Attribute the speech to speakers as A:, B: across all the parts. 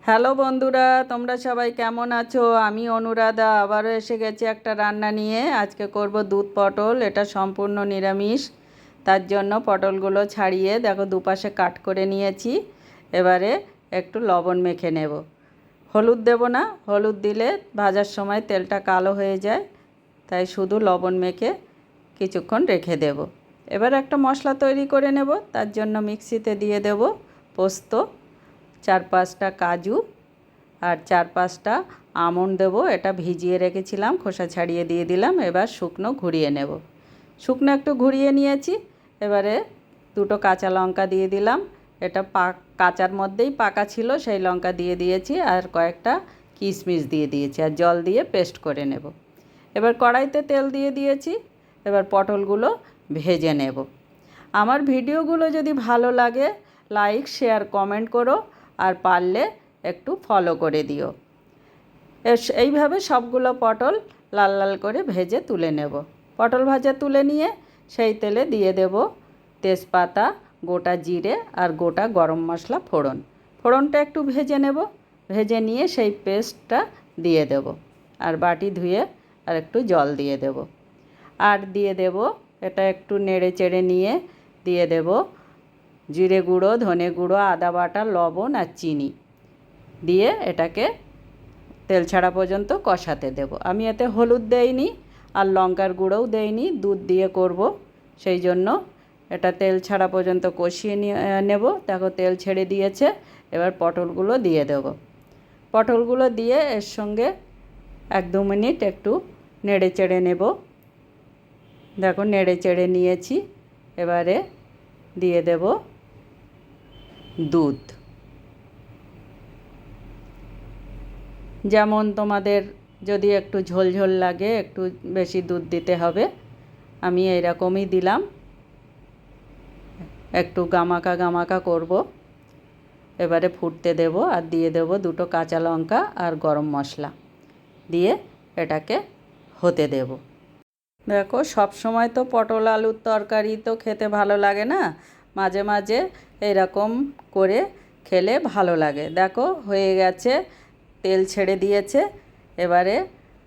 A: Hello বন্ধুরা, তোমরা সবাই কেমন আছো? আমি অনুরাধা আবারও এসে গেছি একটা রান্না নিয়ে। আজকে করব দুধ পটল। এটা সম্পূর্ণ নিরামিষ। তার জন্য পটলগুলো ছাড়িয়ে দেখো দুপাশে কাট করে নিয়েছি। এবারে একটু লবণ মেখে নেব। হলুদ দেব না, হলুদ দিলে ভাজার সময় তেলটা কালো হয়ে যায়, তাই শুধু লবণ মেখে কিছুক্ষণ রেখে দেব। এবার একটা মশলা তৈরি করে নেব। তার জন্য মিক্সিতে দিয়ে দেব পোস্ত, 4-5টা কাজু আর 4-5টা আমন্ড দেবো। এটা ভিজিয়ে রেখেছিলাম, খোসা ছাড়িয়ে দিয়ে দিলাম। এবার শুকনো ঘুরিয়ে নেব। শুকনো একটু ঘুরিয়ে নিয়েছি। এবারে দুটো কাঁচা লঙ্কা দিয়ে দিলাম। এটা কাঁচার মধ্যেই পাকা ছিল, সেই লঙ্কা দিয়ে দিয়েছি। আর কয়েকটা কিশমিশ দিয়ে দিয়েছি, আর জল দিয়ে পেস্ট করে নেব। এবার কড়াইতে তেল দিয়ে দিয়েছি। এবার পটলগুলো ভেজে নেব। আমার ভিডিওগুলো যদি ভালো লাগে লাইক, শেয়ার, কমেন্ট করো, আর পারলে একটু ফলো করে দিও। এইভাবে সবগুলো পটল লাল লাল করে ভেজে তুলে নেব। পটল ভাজা তুলে নিয়ে সেই তেলে দিয়ে দেব তেজপাতা, গোটা জিরে আর গোটা গরম মশলা ফোড়ন। ফোড়নটা একটু ভেজে নেব। ভেজে নিয়ে সেই পেস্টটা দিয়ে দেব, আর বাটি ধুয়ে আর একটু জল দিয়ে দেব। আর দিয়ে দেব, এটা একটু নেড়ে চেড়ে নিয়ে দিয়ে দেব জিরে গুঁড়ো, ধনে গুঁড়ো, আদা বাটা, লবণ আর চিনি দিয়ে এটাকে তেল ছাড়া পর্যন্ত কষাতে দেব। আমি এতে হলুদ দেইনি আর লঙ্কার গুঁড়োও দেইনি, দুধ দিয়ে করব, সেই জন্য এটা তেল ছাড়া পর্যন্ত কষিয়ে নেব। দেখো তেল ছেড়ে দিয়েছে। এবার পটলগুলো দিয়ে দেব। পটলগুলো দিয়ে এর সঙ্গে 1-2 মিনিট একটু নেড়ে চেড়ে নেব। দেখো নেড়ে চেড়ে নিয়েছি। এবারে দিয়ে দেব দুধ। যেমন তোমাদের যদি একটু ঝোল ঝোল লাগে, একটু বেশি দুধ দিতে হবে। আমি এইরকমই দিলাম, একটু গামাকা গামাকা করব। এবারে ফুটতে দেব, আর দিয়ে দেব 2টো কাঁচা লঙ্কা আর গরম মশলা দিয়ে এটাকে হতে দেব। দেখো সব সময় তো পটল আলুর তরকারি তো খেতে ভালো লাগে না, মাঝে মাঝে এরকম করে খেলে ভালো লাগে। দেখো হয়ে গেছে, তেল ছেড়ে দিয়েছে। এবারে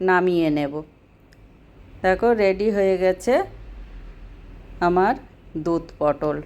A: নামিয়ে নেব। দেখো রেডি হয়ে গেছে আমার দুধ পটল।